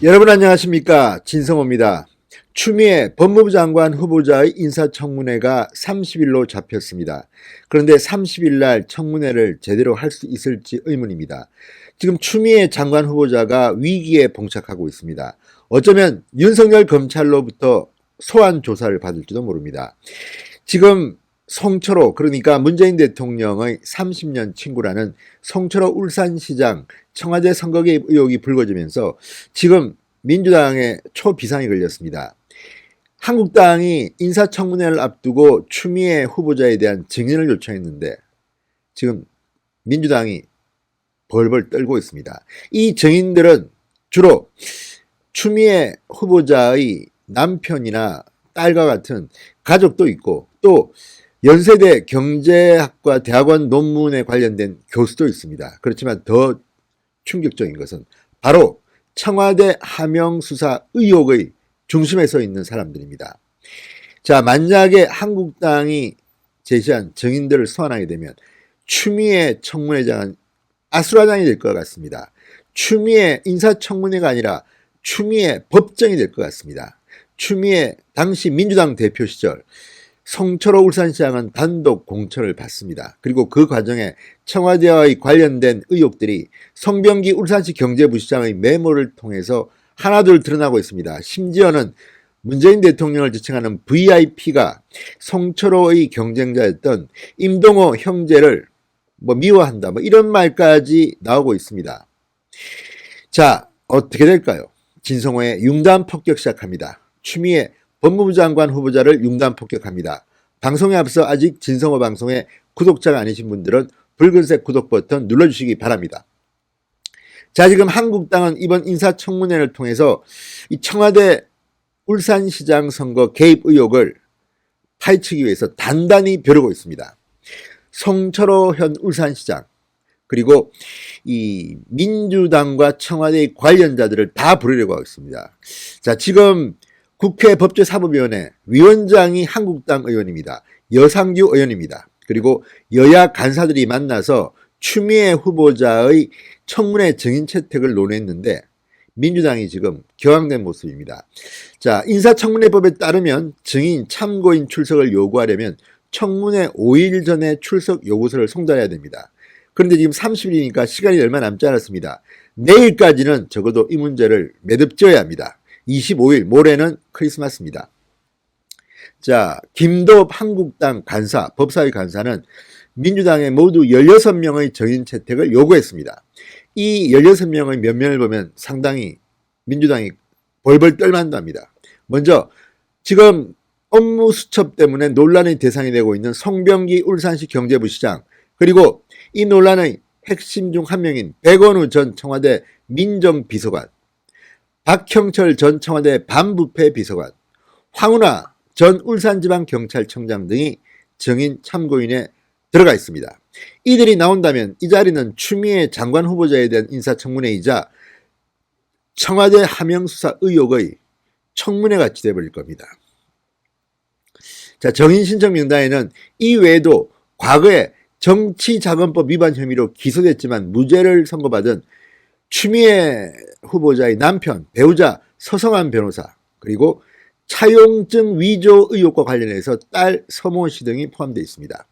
여러분 안녕하십니까, 진성호입니다. 추미애 법무부 장관 후보자의 인사청문회가 30일로 잡혔습니다. 그런데 30일 날 청문회를 제대로 할 수 있을지 의문입니다. 지금 추미애 장관 후보자가 위기에 봉착하고 있습니다. 어쩌면 윤석열 검찰로부터 소환 조사를 받을지도 모릅니다. 지금 송철호, 그러니까 문재인 대통령의 30년 친구라는 송철호 울산시장 청와대 선거 개입 의혹이 불거지면서 지금 민주당에 초비상이 걸렸습니다. 한국당이 인사청문회를 앞두고 추미애 후보자에 대한 증인을 요청했는데 지금 민주당이 벌벌 떨고 있습니다. 이 증인들은 주로 추미애 후보자의 남편이나 딸과 같은 가족도 있고, 또 연세대 경제학과 대학원 논문에 관련된 교수도 있습니다. 그렇지만 더 충격적인 것은 바로 청와대 하명 수사 의혹의 중심에 서 있는 사람들입니다. 자, 만약에 한국당이 제시한 증인들을 소환하게 되면 추미애 청문회장은 아수라장이 될 것 같습니다. 추미애 인사청문회가 아니라 추미애 법정이 될 것 같습니다. 추미애 당시 민주당 대표 시절 송철호 울산시장은 단독 공천을 받습니다. 그리고 그 과정에 청와대와의 관련된 의혹들이 송병기 울산시 경제부시장의 메모를 통해서 하나둘 드러나고 있습니다. 심지어는 문재인 대통령을 지칭하는 VIP가 송철호의 경쟁자였던 임동호 형제를 미워한다, 이런 말까지 나오고 있습니다. 자, 어떻게 될까요? 진성호의 융단 폭격 시작합니다. 추미애 법무부 장관 후보자를 융단 폭격합니다. 방송에 앞서 아직 진성호 방송의 구독자가 아니신 분들은 붉은색 구독 버튼 눌러주시기 바랍니다. 자, 지금 한국당은 이번 인사청문회를 통해서 이 청와대 울산시장 선거 개입 의혹을 파헤치기 위해서 단단히 벼르고 있습니다. 송철호 현 울산시장, 그리고 이 민주당과 청와대의 관련자들을 다 부르려고 하고 있습니다. 자, 지금 국회 법제사법위원회 위원장이 한국당 의원입니다. 여상규 의원입니다. 그리고 여야 간사들이 만나서 추미애 후보자의 청문회 증인 채택을 논의했는데 민주당이 지금 격앙된 모습입니다. 자, 인사청문회법에 따르면 증인, 참고인 출석을 요구하려면 청문회 5일 전에 출석 요구서를 송달해야 됩니다. 그런데 지금 30일이니까 시간이 얼마 남지 않았습니다. 내일까지는 적어도 이 문제를 매듭지어야 합니다. 25일 모레는 크리스마스입니다. 자, 김도읍 한국당 간사, 법사위 간사는 민주당의 모두 16명의 증인 채택을 요구했습니다. 이 16명의 면면을 보면 상당히 민주당이 벌벌 떨만답니다. 먼저 지금 업무 수첩 때문에 논란의 대상이 되고 있는 송병기 울산시 경제부시장, 그리고 이 논란의 핵심 중 한 명인 백원우 전 청와대 민정비서관, 박형철 전 청와대 반부패 비서관, 황운하 전 울산지방경찰청장 등이 증인 참고인에 들어가 있습니다. 이들이 나온다면 이 자리는 추미애 장관 후보자에 대한 인사청문회이자 청와대 하명수사 의혹의 청문회 같이 돼버릴 겁니다. 자, 정인 신청 명단에는 이 외에도 과거에 정치자금법 위반 혐의로 기소됐지만 무죄를 선고받은 추미애 후보자의 남편, 배우자 서성한 변호사, 그리고 차용증 위조 의혹과 관련해서 딸 서모 씨 등이 포함되어 있습니다.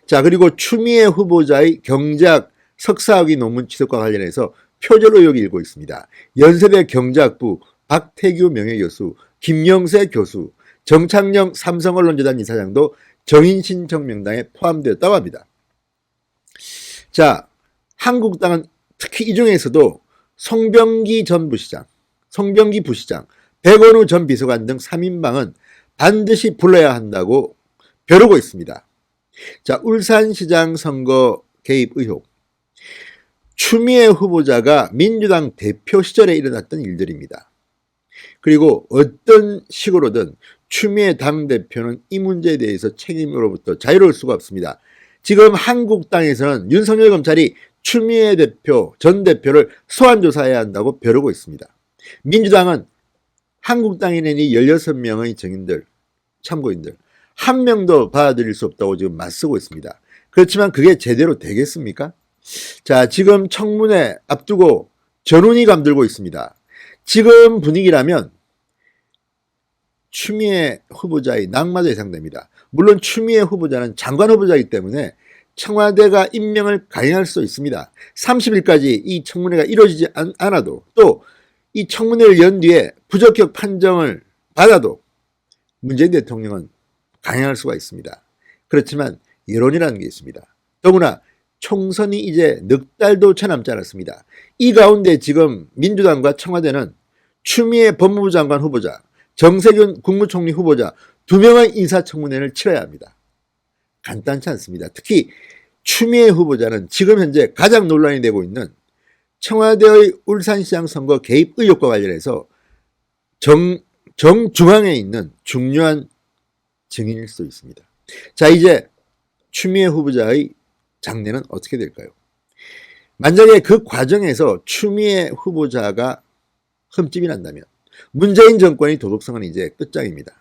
자, 그리고 추미애 후보자의 경제학 석사학위 논문 취득과 관련해서 표절 의혹이 일고 있습니다. 연세대 경제학부 박태규 명예교수, 김영세 교수, 정창영 삼성언론재단 이사장도 정인 신청 명단에 포함되었다고 합니다. 자, 한국당은 특히 이 중에서도 송병기 전 부시장, 송병기 부시장, 백원우 전 비서관 등 3인방은 반드시 불러야 한다고 벼르고 있습니다. 자, 울산시장 선거 개입 의혹. 추미애 후보자가 민주당 대표 시절에 일어났던 일들입니다. 그리고 어떤 식으로든 추미애 당대표는 이 문제에 대해서 책임으로부터 자유로울 수가 없습니다. 지금 한국당에서는 윤석열 검찰이 추미애 대표, 전 대표를 소환조사해야 한다고 벼르고 있습니다. 민주당은 한국당이 낸 이 16명의 증인들, 참고인들 한 명도 받아들일 수 없다고 지금 맞서고 있습니다. 그렇지만 그게 제대로 되겠습니까? 자, 지금 청문회 앞두고 전운이 감돌고 있습니다. 지금 분위기라면 추미애 후보자의 낙마도 예상됩니다. 물론 추미애 후보자는 장관 후보자이기 때문에 청와대가 임명을 강행할 수도 있습니다. 30일까지 이 청문회가 이루어지지 않아도 또 이 청문회를 연 뒤에 부적격 판정을 받아도 문재인 대통령은 강행할 수가 있습니다. 그렇지만 여론이라는 게 있습니다. 더구나 총선이 이제 넉 달도 채 남지 않았습니다. 이 가운데 지금 민주당과 청와대는 추미애 법무부 장관 후보자, 정세균 국무총리 후보자 2명의 인사청문회를 치러야 합니다. 간단치 않습니다. 특히 추미애 후보자는 지금 현재 가장 논란이 되고 있는 청와대의 울산시장 선거 개입 의혹과 관련해서 정중앙에 있는 중요한 증인일 수도 있습니다. 자, 이제 추미애 후보자의 장래는 어떻게 될까요? 만약에 그 과정에서 추미애 후보자가 흠집이 난다면 문재인 정권의 도덕성은 이제 끝장입니다.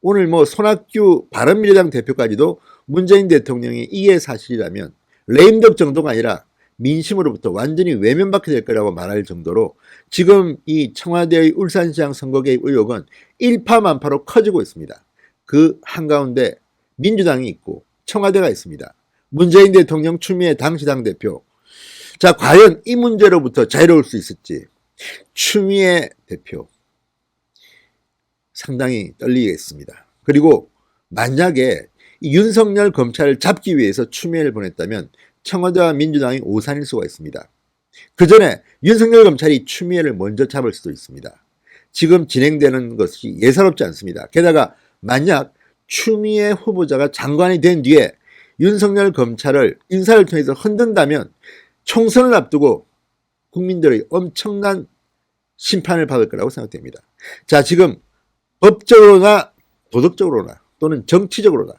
오늘 손학규 바른미래당 대표까지도 문재인 대통령이 이게 사실이라면 레임덕 정도가 아니라 민심으로부터 완전히 외면받게 될 거라고 말할 정도로 지금 이 청와대의 울산시장 선거 개입 의혹은 일파만파로 커지고 있습니다. 그 한가운데 민주당이 있고 청와대가 있습니다. 문재인 대통령 추미애 당시 당대표. 자, 과연 이 문제로부터 자유로울 수 있을지 추미애 대표 상당히 떨리겠습니다. 그리고 만약에 윤석열 검찰을 잡기 위해서 추미애를 보냈다면 청와대와 민주당이 오산일 수가 있습니다. 그 전에 윤석열 검찰이 추미애를 먼저 잡을 수도 있습니다. 지금 진행되는 것이 예사롭지 않습니다. 게다가 만약 추미애 후보자가 장관이 된 뒤에 윤석열 검찰을 인사를 통해서 흔든다면 총선을 앞두고 국민들의 엄청난 심판을 받을 거라고 생각됩니다. 자, 지금 법적으로나 도덕적으로나 또는 정치적으로나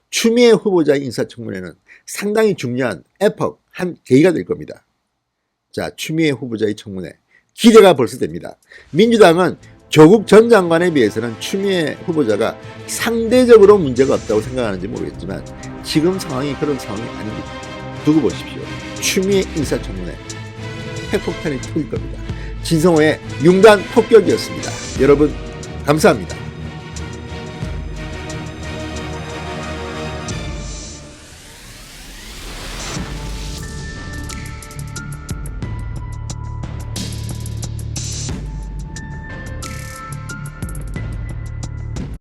추미애 후보자의 인사청문회는 상당히 중요한 에포 한 계기가 될 겁니다. 자, 추미애 후보자의 청문회 기대가 벌써 됩니다. 민주당은 조국 전 장관에 비해서는 추미애 후보자가 상대적으로 문제가 없다고 생각하는지 모르겠지만 지금 상황이 그런 상황이 아닙니다. 두고 보십시오. 추미애 인사청문회 핵폭탄이 터질 겁니다. 진성호의 융단 폭격이었습니다. 여러분 감사합니다.